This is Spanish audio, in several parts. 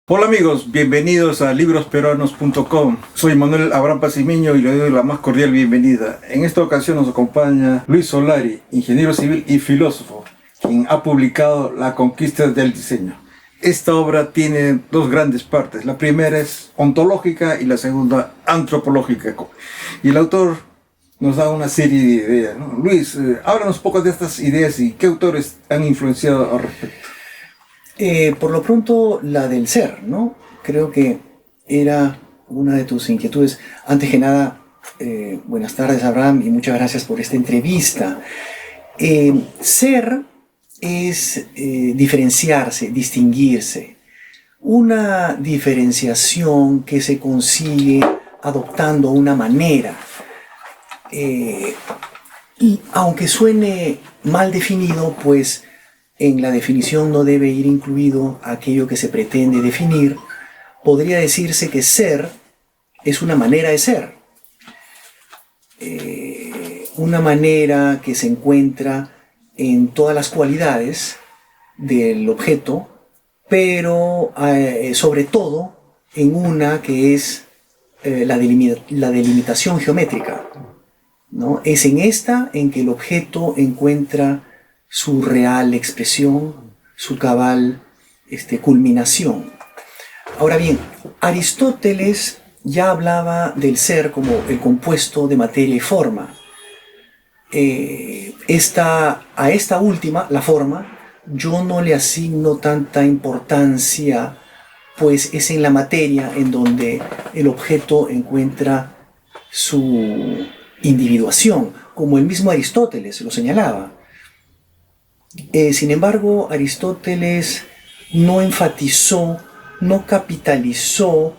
Hola amigos, bienvenidos a librosperuanos.com. Soy Manuel Abraham Pacimiño y le doy la más cordial bienvenida. En esta ocasión nos acompaña Luis Solari, ingeniero civil y filósofo, quien ha publicado La conquista del diseño. Esta obra tiene dos grandes partes. La primera es ontológica y la segunda antropológica. Y el autor nos da una serie de ideas, ¿no? Luis, háblanos un poco de estas ideas y qué autores han influenciado al respecto. Por lo pronto, la del ser, ¿no? Creo que era una de tus inquietudes. Antes que nada, buenas tardes, Abraham, y muchas gracias por esta entrevista. Ser es diferenciarse, distinguirse. Una diferenciación que se consigue adoptando una manera. Y aunque suene mal definido, pues en la definición no debe ir incluido aquello que se pretende definir. Podría decirse que ser es una manera de ser. Una manera que se encuentra en todas las cualidades del objeto, pero sobre todo en una que es la delimitación geométrica, ¿no? Es en esta en que el objeto encuentra su real expresión, su cabal culminación. Ahora bien, Aristóteles ya hablaba del ser como el compuesto de materia y forma. A esta última, la forma, yo no le asigno tanta importancia, pues es en la materia en donde el objeto encuentra su individuación, como el mismo Aristóteles lo señalaba. Sin embargo, Aristóteles no enfatizó, no capitalizó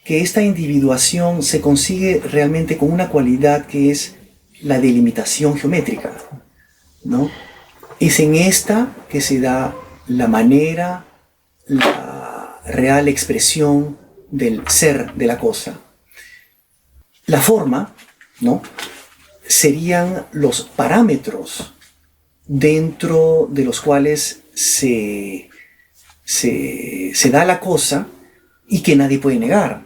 que esta individuación se consigue realmente con una cualidad que es la delimitación geométrica, ¿no? Es en esta que se da la manera, la real expresión del ser de la cosa. La forma, ¿no?, serían los parámetros dentro de los cuales se da la cosa y que nadie puede negar.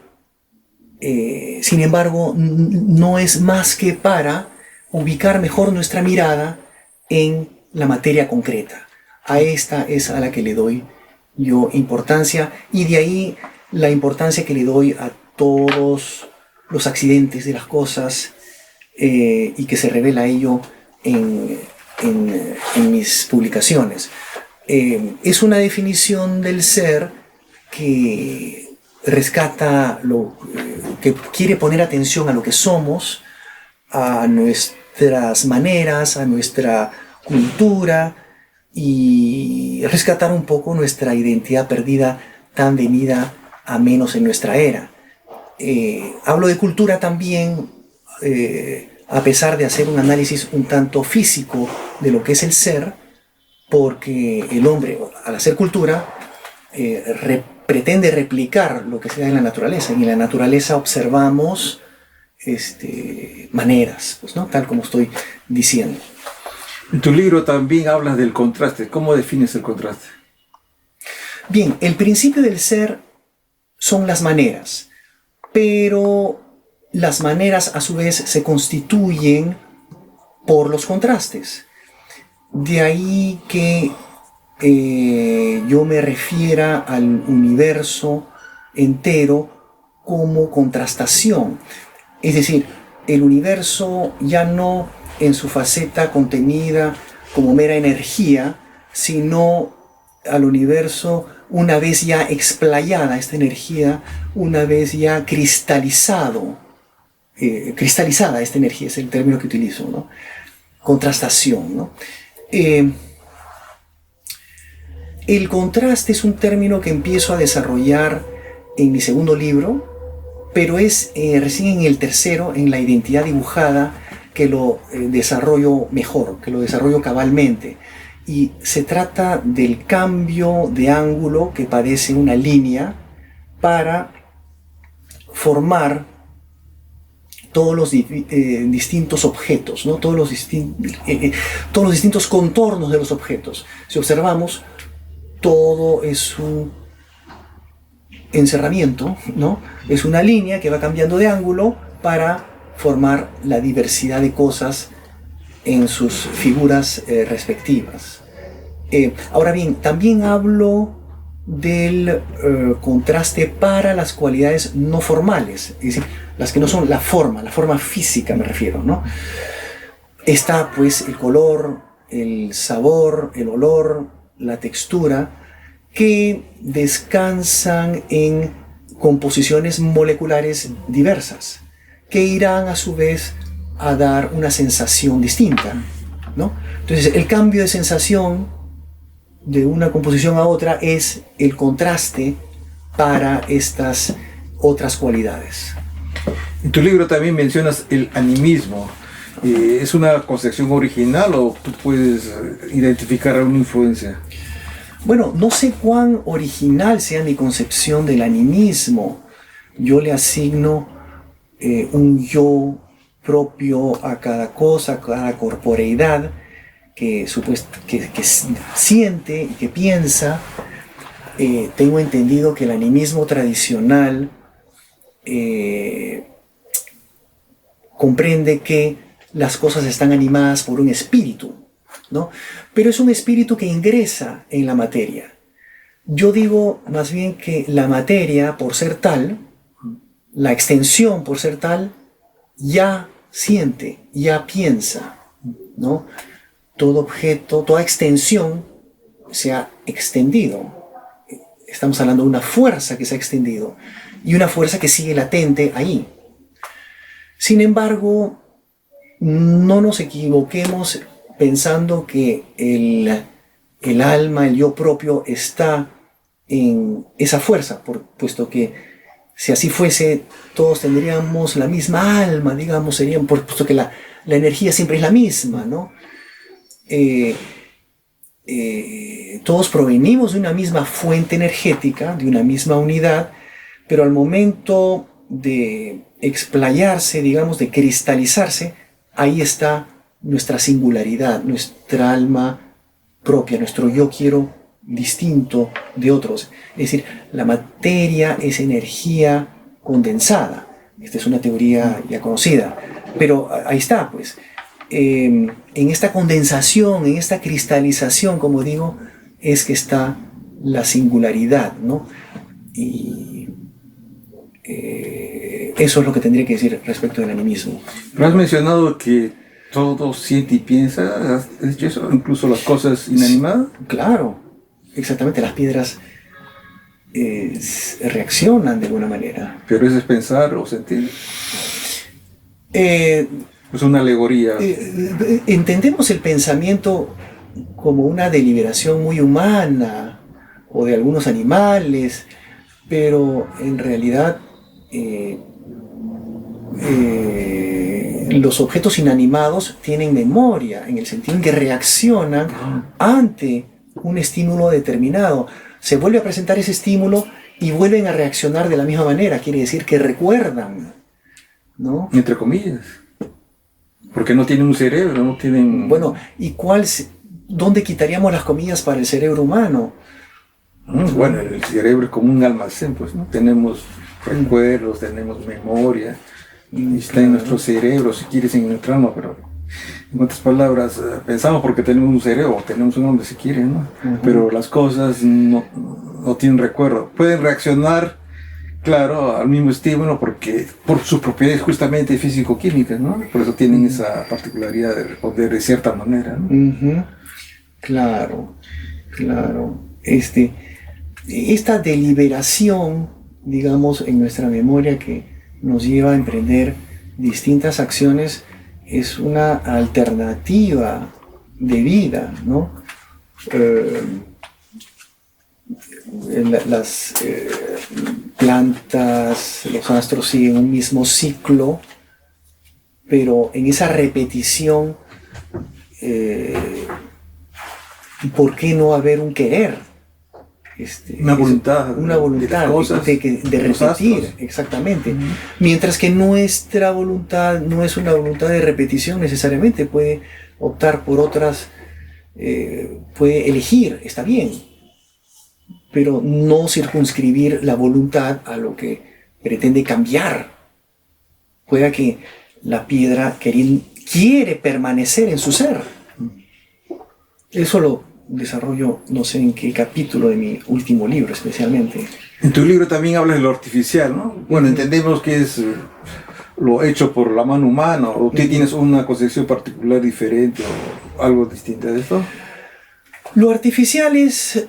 Sin embargo, no es más que para ubicar mejor nuestra mirada en la materia concreta. A esta es a la que le doy yo importancia, y de ahí la importancia que le doy a todos los accidentes de las cosas, y que se revela ello en mis publicaciones. Es una definición del ser que rescata que quiere poner atención a lo que somos, a nuestras maneras, a nuestra cultura, y rescatar un poco nuestra identidad perdida, tan venida a menos en nuestra era. Hablo de cultura también, a pesar de hacer un análisis un tanto físico de lo que es el ser, porque el hombre, al hacer cultura, pretende replicar lo que se da en la naturaleza. Y en la naturaleza observamos maneras, pues, ¿no?, tal como estoy diciendo. En tu libro también hablas del contraste. ¿Cómo defines el contraste? Bien, el principio del ser son las maneras, pero las maneras a su vez se constituyen por los contrastes. De ahí que yo me refiera al universo entero como contrastación. Es decir, el universo ya no en su faceta contenida como mera energía, sino al universo una vez ya explayada esta energía, una vez ya cristalizada esta energía, es el término que utilizo, ¿no? Contrastación, ¿no? El contraste es un término que empiezo a desarrollar en mi segundo libro, pero es recién en el tercero, en la identidad dibujada, que lo desarrollo mejor, que lo desarrollo cabalmente. Y se trata del cambio de ángulo que padece una línea para formar todos los distintos objetos, ¿no? Todos los distintos contornos de los objetos. Si observamos, todo es encerramiento, ¿no? Es una línea que va cambiando de ángulo para formar la diversidad de cosas en sus figuras respectivas. Ahora bien, también hablo del contraste para las cualidades no formales, es decir, las que no son la forma física me refiero, ¿no? Está pues el color, el sabor, el olor, la textura, que descansan en composiciones moleculares diversas, que irán a su vez a dar una sensación distinta, ¿no? Entonces el cambio de sensación de una composición a otra es el contraste para estas otras cualidades. En tu libro también mencionas el animismo. ¿Es una concepción original o tú puedes identificar alguna influencia? Bueno, no sé cuán original sea mi concepción del animismo. Yo le asigno un yo propio a cada cosa, a cada corporeidad que siente y que piensa. Tengo entendido que el animismo tradicional comprende que las cosas están animadas por un espíritu, ¿no? Pero es un espíritu que ingresa en la materia. Yo digo más bien que la materia, por ser tal, la extensión, por ser tal, ya siente, ya piensa, ¿no? Todo objeto, toda extensión se ha extendido. Estamos hablando de una fuerza que se ha extendido y una fuerza que sigue latente ahí. Sin embargo, no nos equivoquemos pensando que el alma, el yo propio, está en esa fuerza, puesto que si así fuese, todos tendríamos la misma alma, digamos, puesto que la energía siempre es la misma, ¿no? Todos provenimos de una misma fuente energética, de una misma unidad, pero al momento de explayarse, digamos, de cristalizarse, ahí está nuestra singularidad, nuestra alma propia, nuestro yo quiero distinto de otros. Es decir, la materia es energía condensada. Esta es una teoría ya conocida, pero ahí está, pues. En esta condensación, en esta cristalización, como digo, es que está la singularidad, ¿no? Y eso es lo que tendría que decir respecto del animismo. Pero has mencionado que todo siente y piensa, ¿has dicho eso? Incluso las cosas inanimadas. Claro, exactamente, las piedras reaccionan de alguna manera. Pero eso es pensar o sentir. Es una alegoría. Entendemos el pensamiento como una deliberación muy humana o de algunos animales, pero en realidad los objetos inanimados tienen memoria, en el sentido en que reaccionan ante un estímulo determinado. Se vuelve a presentar ese estímulo y vuelven a reaccionar de la misma manera, quiere decir que recuerdan, ¿no? Entre comillas. Porque no tienen un cerebro, no tienen... Bueno, ¿y dónde quitaríamos las comillas para el cerebro humano? Bueno, el cerebro es como un almacén, pues, ¿no? Tenemos recuerdos, tenemos memoria, y está en nuestro cerebro, si quieres, en nuestra alma, pero en otras palabras, pensamos porque tenemos un cerebro, tenemos un hombre si quieren, ¿no? Pero las cosas no tienen recuerdo. Pueden reaccionar, claro, al mismo estímulo porque por sus propiedades justamente físico-químicas, ¿no? Por eso tienen esa particularidad de responder de cierta manera, ¿no? Claro. Esta deliberación, digamos, en nuestra memoria que nos lleva a emprender distintas acciones es una alternativa de vida, ¿no? Las plantas, los astros siguen un mismo ciclo, pero en esa repetición, ¿por qué no haber un querer? Una voluntad de repetir, exactamente. Mientras que nuestra voluntad no es una voluntad de repetición necesariamente, puede optar por otras, puede elegir, está bien, pero no circunscribir la voluntad a lo que pretende cambiar. Pueda que la piedra quiere permanecer en su ser. Eso lo desarrollo, no sé en qué capítulo de mi último libro especialmente. En tu libro también hablas de lo artificial, ¿no? Bueno, entendemos que es lo hecho por la mano humana, o tú tienes una concepción particular diferente o algo distinto de esto. Lo artificial es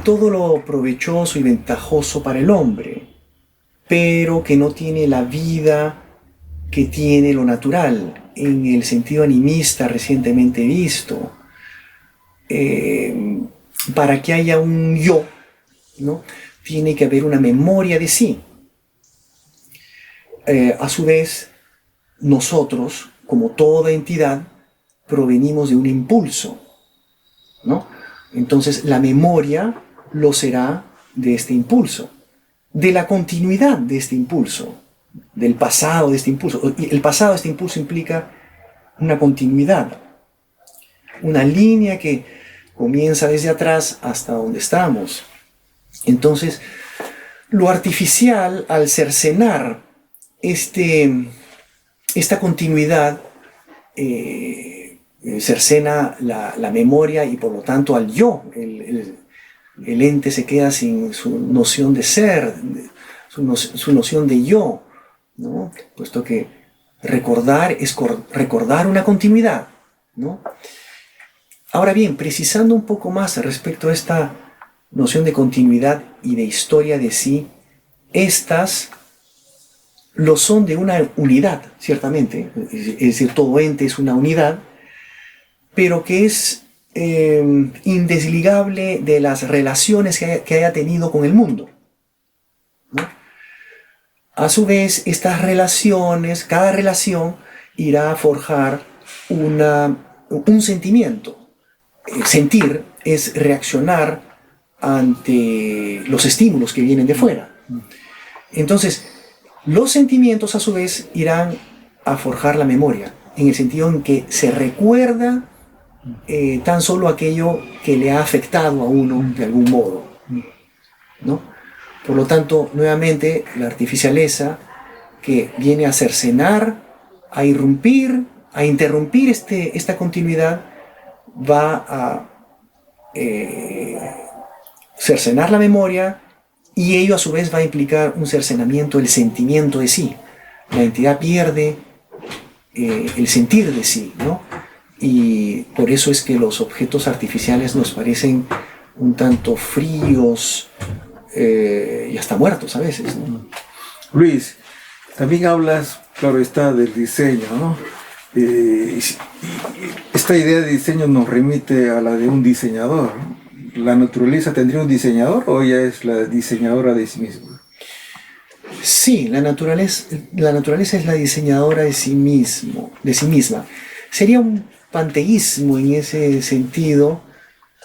todo lo provechoso y ventajoso para el hombre, pero que no tiene la vida que tiene lo natural, en el sentido animista recientemente visto. Para que haya un yo, ¿no?, tiene que haber una memoria de sí. A su vez, nosotros, como toda entidad, provenimos de un impulso, ¿no? Entonces, la memoria lo será de este impulso, de la continuidad de este impulso, del pasado de este impulso. Y el pasado de este impulso implica una continuidad, una línea que comienza desde atrás hasta donde estamos. Entonces, lo artificial, al cercenar esta continuidad, cercena la memoria y por lo tanto al yo. El ente se queda sin su noción de ser, su noción de yo, ¿no? Puesto que recordar es recordar una continuidad, ¿no? Ahora bien, precisando un poco más respecto a esta noción de continuidad y de historia de sí, estas lo son de una unidad, ciertamente, es decir, todo ente es una unidad, pero que es indesligable de las relaciones que haya tenido con el mundo, ¿no? A su vez, estas relaciones, cada relación irá a forjar un sentimiento. Sentir es reaccionar ante los estímulos que vienen de fuera. Entonces, los sentimientos a su vez irán a forjar la memoria, en el sentido en que se recuerda tan solo aquello que le ha afectado a uno de algún modo, ¿no? Por lo tanto, nuevamente, la artificialeza que viene a cercenar, a irrumpir, a interrumpir esta continuidad, va a cercenar la memoria, y ello a su vez va a implicar un cercenamiento del sentimiento de sí. La entidad pierde el sentir de sí, ¿no? Y por eso es que los objetos artificiales nos parecen un tanto fríos y hasta muertos a veces, ¿no? Luis, también hablas, claro está, del diseño, ¿no? Esta idea de diseño nos remite a la de un diseñador, ¿no? ¿La naturaleza tendría un diseñador o ella es la diseñadora de sí misma? Sí, la naturaleza es la diseñadora de sí misma. Sería un panteísmo en ese sentido,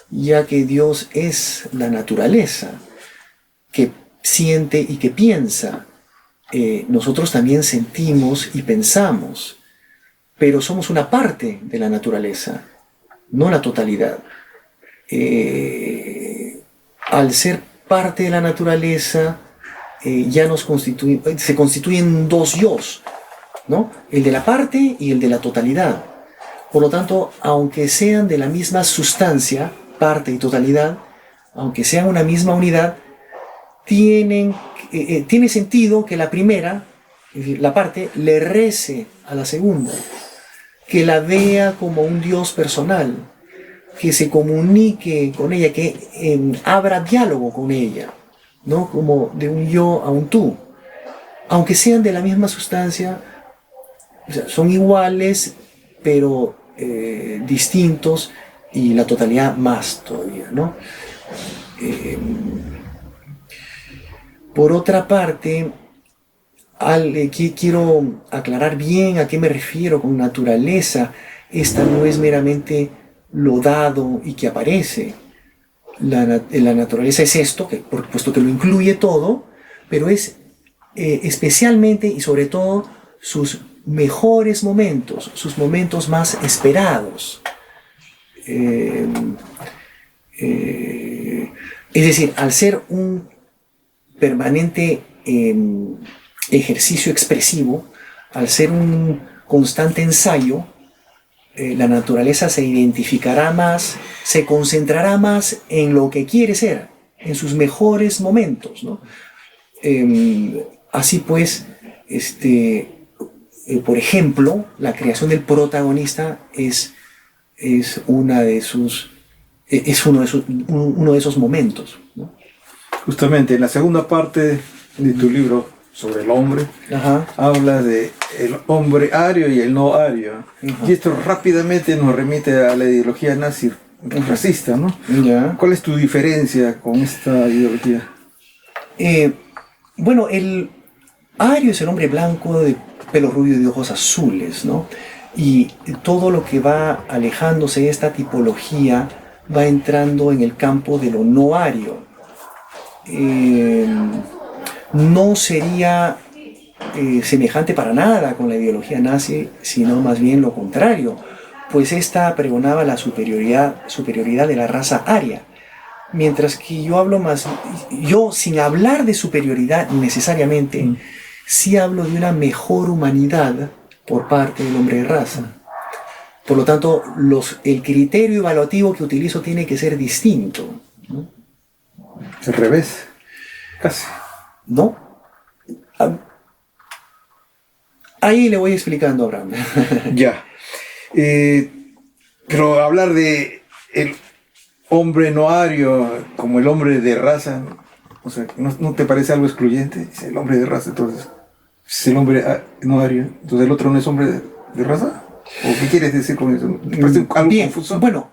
ya que Dios es la naturaleza, que siente y que piensa. Nosotros también sentimos y pensamos, pero somos una parte de la naturaleza, no la totalidad. Al ser parte de la naturaleza, ya se constituyen dos yos, ¿no? El de la parte y el de la totalidad. Por lo tanto, aunque sean de la misma sustancia, parte y totalidad, aunque sean una misma unidad, tiene sentido que la primera, es decir, la parte, le rece a la segunda, que la vea como un Dios personal, que se comunique con ella, que abra diálogo con ella, ¿no? Como de un yo a un tú. Aunque sean de la misma sustancia, o sea, son iguales, pero distintos, y la totalidad más todavía, ¿no? Por otra parte, quiero aclarar bien a qué me refiero con naturaleza. Esta no es meramente lo dado y que aparece. La naturaleza es esto, puesto que lo incluye todo, pero es especialmente y sobre todo sus mejores momentos, sus momentos más Es decir, al ser un permanente ejercicio expresivo, al ser un constante ensayo, la naturaleza se identificará más, se concentrará más en lo que quiere ser, en sus mejores momentos, ¿no? Así pues, por ejemplo, la creación del protagonista es uno de esos momentos, ¿no? Justamente en la segunda parte de tu libro sobre el hombre, Ajá. habla de el hombre ario y el no ario. Ajá. Y esto rápidamente nos remite a la ideología nazi racista, ¿no? Ya. ¿Cuál es tu diferencia con esta ideología? Bueno, el ario es el hombre blanco de pelo rubio y de ojos azules, ¿no? Y todo lo que va alejándose de esta tipología va entrando en el campo de lo no ario. No sería semejante para nada con la ideología nazi, sino más bien lo contrario, pues esta pregonaba la superioridad de la raza aria. Mientras que yo sin hablar de superioridad necesariamente, sí hablo de una mejor humanidad por parte del hombre de raza. Por lo tanto, el criterio evaluativo que utilizo tiene que ser distinto, ¿no? Al revés, casi. ¿No? Ahí le voy explicando a Abraham. Ya. Pero hablar de el hombre no ario como el hombre de raza, o sea, ¿no te parece algo excluyente? Dice el hombre de raza, entonces, es el hombre no ario, entonces el otro no es hombre de raza. ¿O qué quieres decir con eso? ¿Te parece algo Bien, confuso? bueno,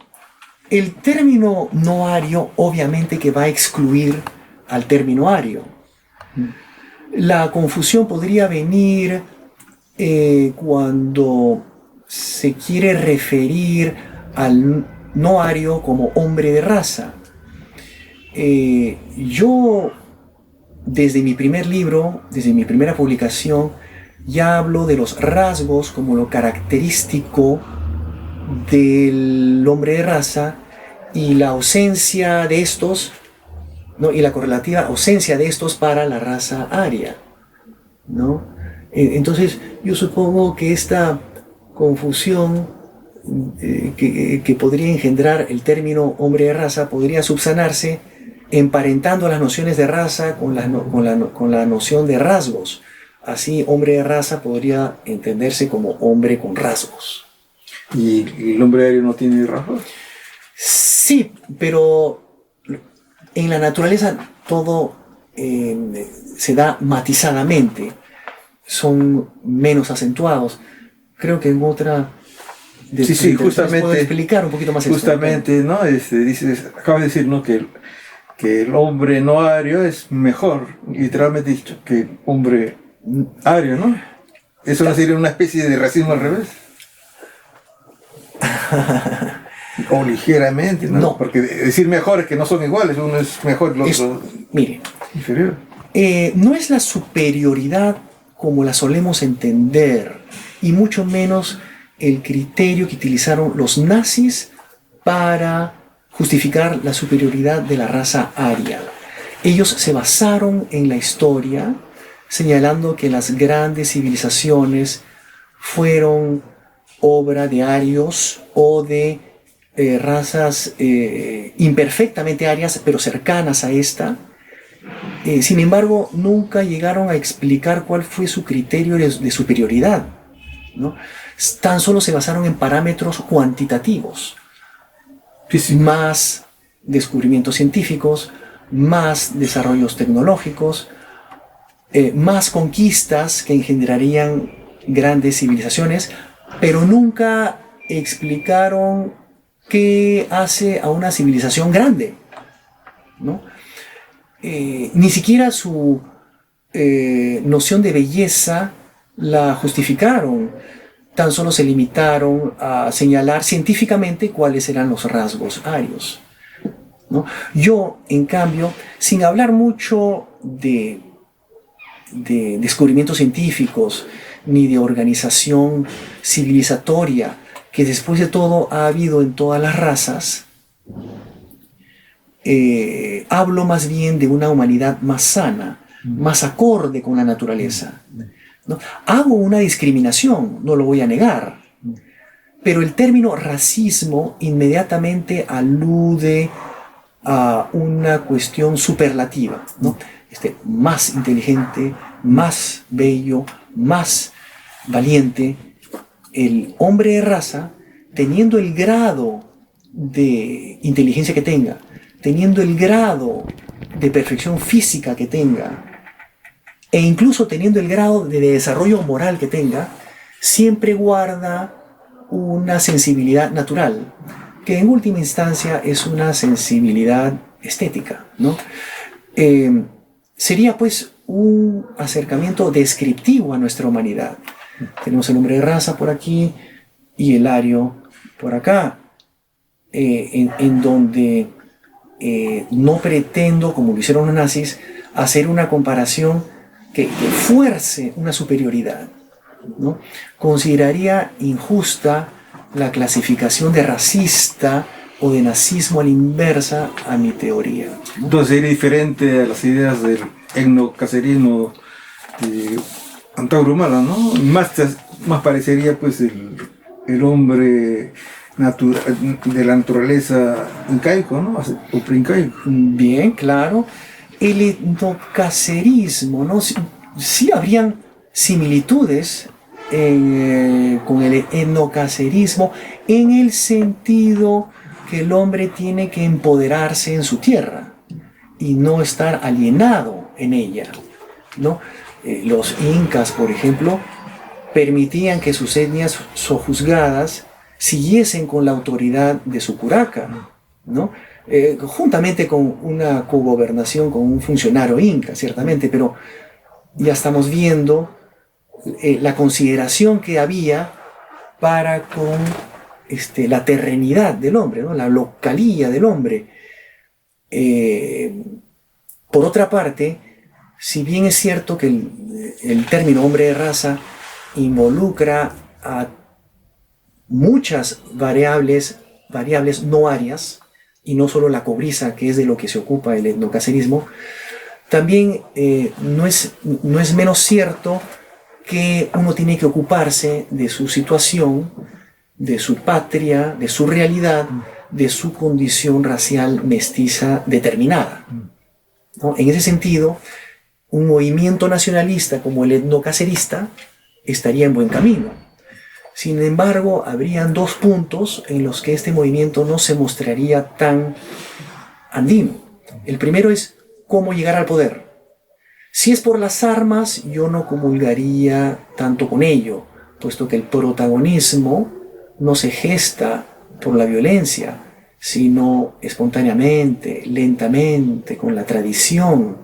el término no ario obviamente que va a excluir al término ario. La confusión podría venir cuando se quiere referir al no ario como hombre de raza. Yo, desde mi primer libro, desde mi primera publicación, ya hablo de los rasgos como lo característico del hombre de raza y la ausencia de estos, ¿no? Y la correlativa ausencia de estos para la raza aria, ¿no? Entonces yo supongo que esta confusión que podría engendrar el término hombre de raza podría subsanarse emparentando las nociones de raza con la noción de rasgos. Así, hombre de raza podría entenderse como hombre con rasgos. ¿Y el hombre ario no tiene rasgos? Sí, pero en la naturaleza todo se da matizadamente, son menos acentuados. Creo que en otra... Sí, justamente. Puedo explicar un poquito más esto. Justamente, ¿no? Acabas de decir, ¿no? Que el hombre no ario es mejor, literalmente dicho, que el hombre ario, ¿no? ¿Eso no sería una especie de racismo al revés? O ligeramente, ¿no? No. Porque decir mejor es que no son iguales, uno es mejor, el otro mire, inferior. No es la superioridad como la solemos entender, y mucho menos el criterio que utilizaron los nazis para justificar la superioridad de la raza aria. Ellos se basaron en la historia, señalando que las grandes civilizaciones fueron obra de arios o de razas imperfectamente arias, pero cercanas a esta. Sin embargo, nunca llegaron a explicar cuál fue su criterio de superioridad, ¿no? Tan solo se basaron en parámetros cuantitativos. Sí. Más descubrimientos científicos, más desarrollos tecnológicos, más conquistas que engendrarían grandes civilizaciones, pero nunca explicaron qué hace a una civilización grande, ¿no? Ni siquiera su noción de belleza la justificaron. Tan solo se limitaron a señalar científicamente cuáles eran los rasgos arios, ¿no? Yo, en cambio, sin hablar mucho de descubrimientos científicos ni de organización civilizatoria, que después de todo ha habido en todas las razas, hablo más bien de una humanidad más sana, más acorde con la naturaleza, ¿no? Hago una discriminación, no lo voy a negar, pero el término racismo inmediatamente alude a una cuestión superlativa, ¿no? Más inteligente, más bello, más valiente. El hombre de raza, teniendo el grado de inteligencia que tenga, teniendo el grado de perfección física que tenga, e incluso teniendo el grado de desarrollo moral que tenga, siempre guarda una sensibilidad natural, que en última instancia es una sensibilidad estética, ¿no? Sería pues un acercamiento descriptivo a nuestra humanidad. Tenemos el hombre de raza por aquí y el ario por acá, en donde no pretendo, como lo hicieron los nazis, hacer una comparación que fuerce una superioridad, ¿no? Consideraría injusta la clasificación de racista o de nazismo a la inversa a mi teoría, ¿no? Entonces sería diferente a las ideas del etnocacerismo antauro-humano, ¿no? Más parecería pues el hombre de la naturaleza incaico, ¿no? O preincaico. Bien, claro. El etnocacerismo, ¿no? Sí habrían similitudes con el etnocacerismo en el sentido que el hombre tiene que empoderarse en su tierra y no estar alienado en ella, ¿no? Los incas, por ejemplo, permitían que sus etnias sojuzgadas siguiesen con la autoridad de su curaca, ¿no? Juntamente con una cogobernación con un funcionario inca, ciertamente, pero ya estamos viendo la consideración que había para con la terrenidad del hombre, ¿no? La localía del hombre. Por otra parte, si bien es cierto que el término hombre de raza involucra a muchas variables no arias, y no solo la cobriza, que es de lo que se ocupa el etnocacerismo, también no es menos cierto que uno tiene que ocuparse de su situación, de su patria, de su realidad, de su condición racial mestiza determinada, ¿no? En ese sentido, un movimiento nacionalista como el etnocacerista estaría en buen camino. Sin embargo, habrían dos puntos en los que este movimiento no se mostraría tan andino. El primero es cómo llegar al poder. Si es por las armas, yo no comulgaría tanto con ello, puesto que el protagonismo no se gesta por la violencia, sino espontáneamente, lentamente, con la tradición,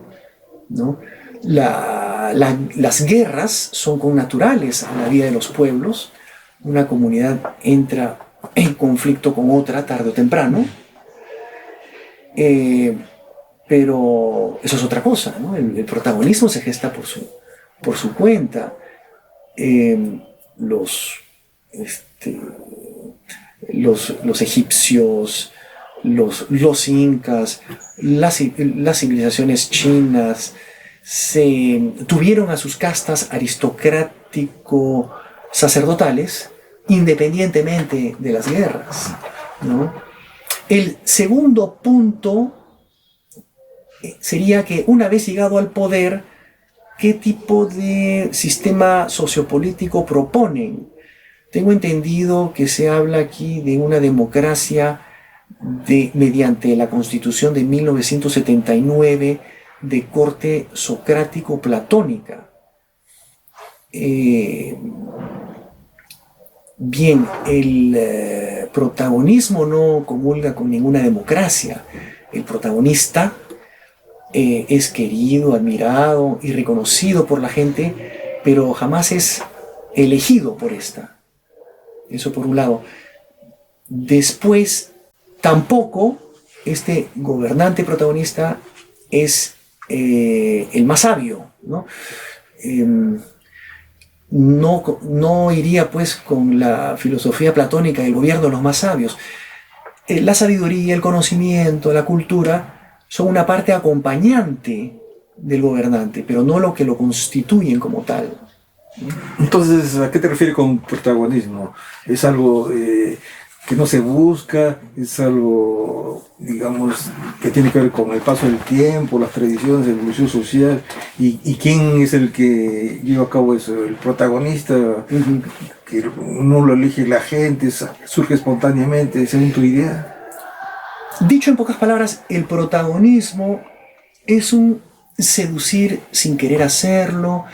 ¿no? Las guerras son connaturales a la vida de los pueblos. Una comunidad entra en conflicto con otra tarde o temprano, pero eso es otra cosa, ¿no? El protagonismo se gesta por su cuenta. Los egipcios, los incas, las civilizaciones chinas tuvieron a sus castas aristocrático-sacerdotales independientemente de las guerras, ¿no? El segundo punto sería que una vez llegado al poder, ¿qué tipo de sistema sociopolítico proponen? Tengo entendido que se habla aquí de una democracia mediante la Constitución de 1979 de corte socrático-platónica. Bien, el protagonismo no comulga con ninguna democracia. El protagonista es querido, admirado y reconocido por la gente, pero jamás es elegido por esta. Eso por un lado. Después, tampoco este gobernante protagonista es el más sabio, ¿no? No iría pues con la filosofía platónica del gobierno de los más sabios. La sabiduría, el conocimiento, la cultura son una parte acompañante del gobernante, pero no lo que lo constituyen como tal. Entonces, ¿a qué te refieres con protagonismo? ¿Es algo que no se busca? ¿Es algo, digamos, que tiene que ver con el paso del tiempo, las tradiciones, la evolución social? ¿Y quién es el que lleva a cabo eso? ¿El protagonista, que no lo elige la gente, surge espontáneamente, según tu idea? Dicho en pocas palabras, el protagonismo es un seducir sin querer hacerlo,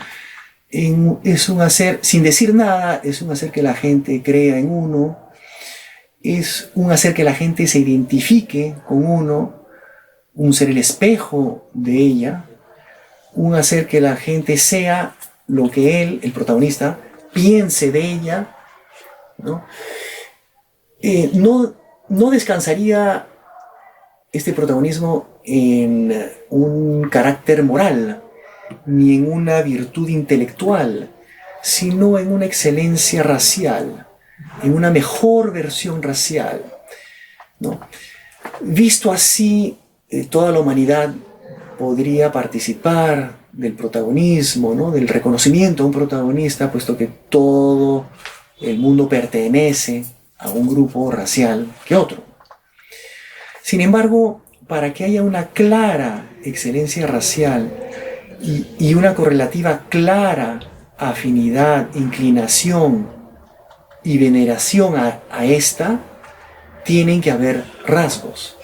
es un hacer sin decir nada, es un hacer que la gente crea en uno, es un hacer que la gente se identifique con uno, un ser el espejo de ella, un hacer que la gente sea lo que él, el protagonista, piense de ella, ¿no? No descansaría este protagonismo en un carácter moral, ni en una virtud intelectual, sino en una excelencia racial, en una mejor versión racial, ¿no? Visto así, toda la humanidad podría participar del protagonismo, ¿no? Del reconocimiento a un protagonista, puesto que todo el mundo pertenece a un grupo racial que otro. Sin embargo, para que haya una clara excelencia racial y una correlativa clara afinidad, inclinación y veneración a esta, tienen que haber rasgos.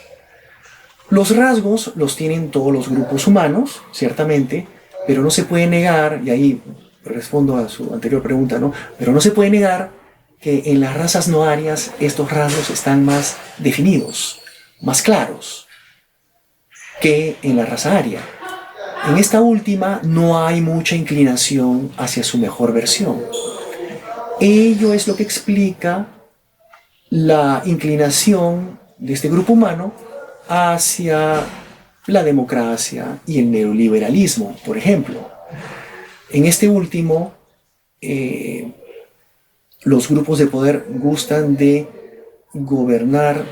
Los rasgos los tienen todos los grupos humanos, ciertamente, pero no se puede negar, y ahí respondo a su anterior pregunta, ¿no? Pero no se puede negar que en las razas no arias estos rasgos están más definidos, más claros que en la raza aria. En esta última no hay mucha inclinación hacia su mejor versión. Ello es lo que explica la inclinación de este grupo humano hacia la democracia y el neoliberalismo, por ejemplo. En este último, los grupos de poder gustan de gobernar,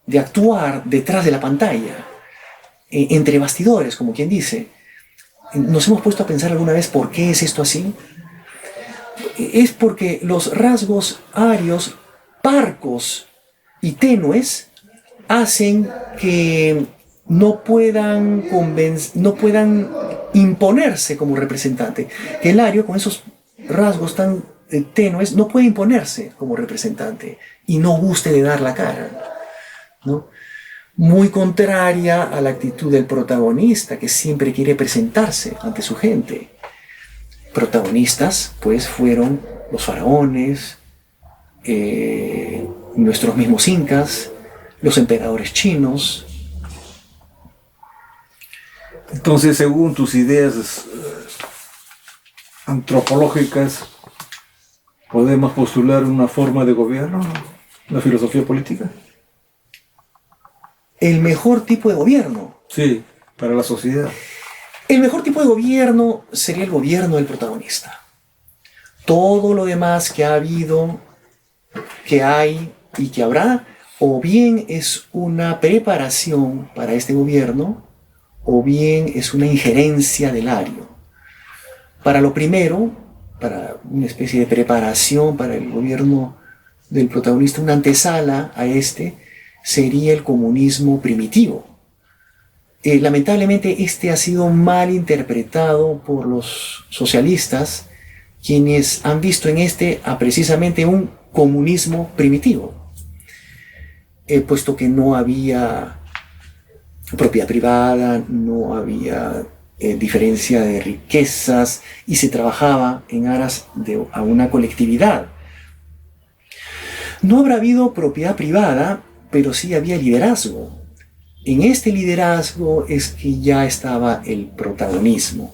de actuar detrás de la pantalla, entre bastidores, como quien dice. ¿Nos hemos puesto a pensar alguna vez por qué es esto así? Es porque los rasgos arios, parcos y tenues, hacen que no puedan imponerse como representante. Que el ario, con esos rasgos tan tenues, no puede imponerse como representante y no guste de dar la cara, ¿no? Muy contraria a la actitud del protagonista, que siempre quiere presentarse ante su gente. Protagonistas, pues, fueron los faraones, nuestros mismos incas, los emperadores chinos. Entonces, según tus ideas antropológicas, ¿podemos postular una forma de gobierno, una filosofía política? El mejor tipo de gobierno. Sí, para la sociedad. El mejor tipo de gobierno sería el gobierno del protagonista. Todo lo demás que ha habido, que hay y que habrá, o bien es una preparación para este gobierno, o bien es una injerencia del ario. Para lo primero, para una especie de preparación para el gobierno del protagonista, una antesala a este, sería el comunismo primitivo. Lamentablemente este ha sido mal interpretado por los socialistas, quienes han visto en este precisamente un comunismo primitivo, puesto que no había propiedad privada, no había diferencia de riquezas y se trabajaba en aras a una colectividad. No habrá habido propiedad privada, pero sí había liderazgo. En este liderazgo es que ya estaba el protagonismo.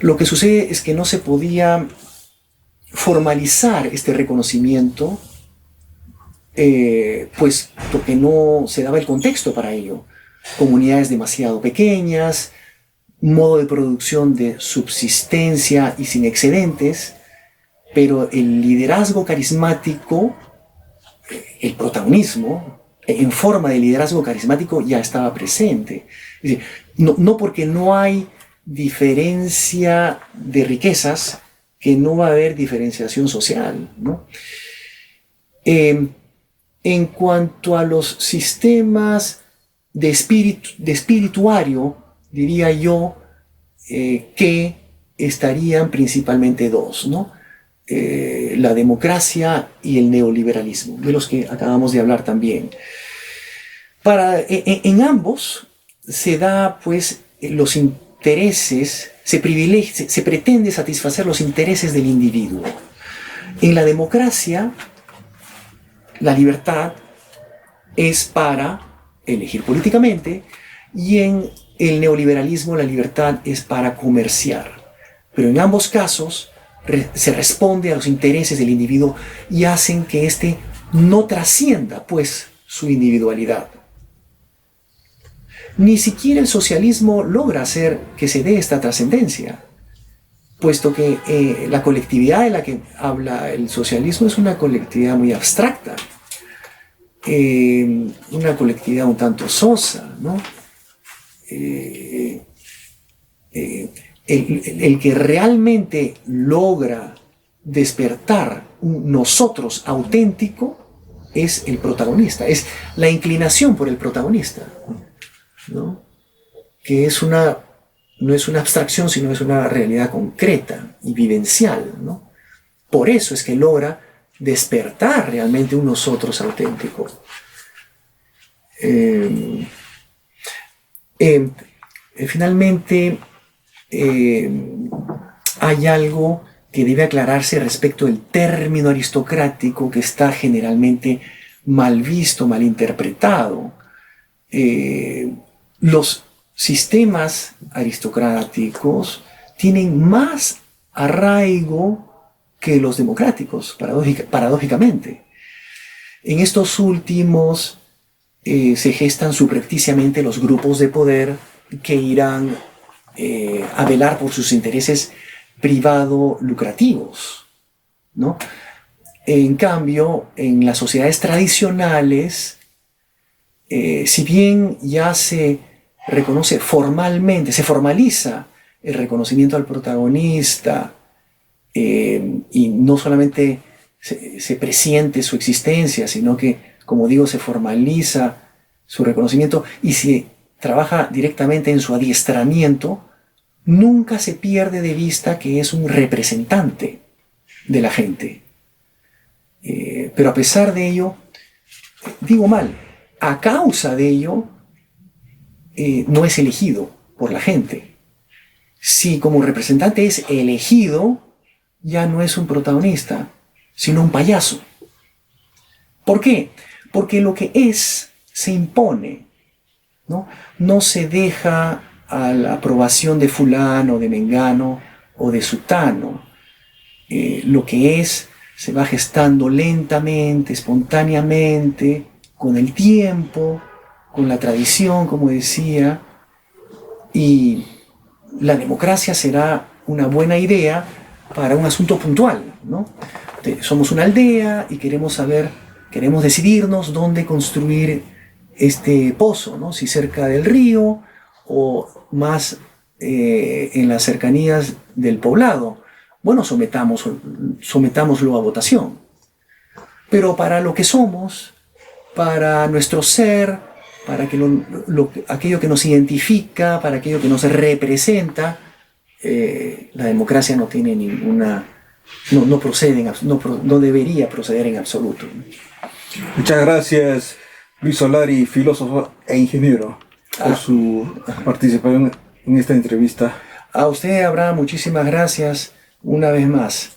Lo que sucede es que no se podía formalizar este reconocimiento, pues porque no se daba el contexto para ello. Comunidades demasiado pequeñas, modo de producción de subsistencia y sin excedentes, pero el liderazgo carismático el protagonismo en forma de liderazgo carismático ya estaba presente. Es decir, no porque no hay diferencia de riquezas, que no va a haber diferenciación social, ¿no? En cuanto a los sistemas de espirituario, diría yo que estarían principalmente dos, ¿no? La democracia y el neoliberalismo, de los que acabamos de hablar también. En ambos se da, pues, los intereses, se pretende satisfacer los intereses del individuo. En la democracia, la libertad es para elegir políticamente, y en el neoliberalismo la libertad es para comerciar. Pero en ambos casos se responde a los intereses del individuo y hacen que éste no trascienda, pues, su individualidad. Ni siquiera el socialismo logra hacer que se dé esta trascendencia, puesto que la colectividad de la que habla el socialismo es una colectividad muy abstracta, una colectividad un tanto sosa, ¿no? El que realmente logra despertar un nosotros auténtico es el protagonista, es la inclinación por el protagonista, ¿no? Que no es una abstracción, sino es una realidad concreta y vivencial, ¿no? Por eso es que logra despertar realmente un nosotros auténtico. Finalmente, hay algo que debe aclararse respecto del término aristocrático, que está generalmente mal visto, mal interpretado. Los sistemas aristocráticos tienen más arraigo que los democráticos, paradójicamente. En estos últimos se gestan subrepticiamente los grupos de poder que irán a velar por sus intereses privado lucrativos, ¿no? En cambio, en las sociedades tradicionales, si bien ya se reconoce formalmente, se formaliza el reconocimiento al protagonista, y no solamente se presiente su existencia, sino que, como digo, se formaliza su reconocimiento y se trabaja directamente en su adiestramiento, nunca se pierde de vista que es un representante de la gente. Pero a pesar de ello, digo mal, a causa de ello, no es elegido por la gente. Si como representante es elegido, ya no es un protagonista, sino un payaso. ¿Por qué? Porque lo que es se impone, ¿no? No se deja a la aprobación de fulano, de mengano o de sutano. Lo que es se va gestando lentamente, espontáneamente, con el tiempo, con la tradición, como decía, y la democracia será una buena idea para un asunto puntual, ¿no? Somos una aldea y queremos decidirnos dónde construir este pozo, ¿no? Si cerca del río o más en las cercanías del poblado. Bueno, sometámoslo a votación. Pero para lo que somos, para nuestro ser, para que aquello que nos identifica, para aquello que nos representa, la democracia no tiene ninguna, no debería proceder en absoluto. Muchas gracias, Luis Solari, filósofo e ingeniero, por su participación en esta entrevista. A usted, Abraham, muchísimas gracias una vez más.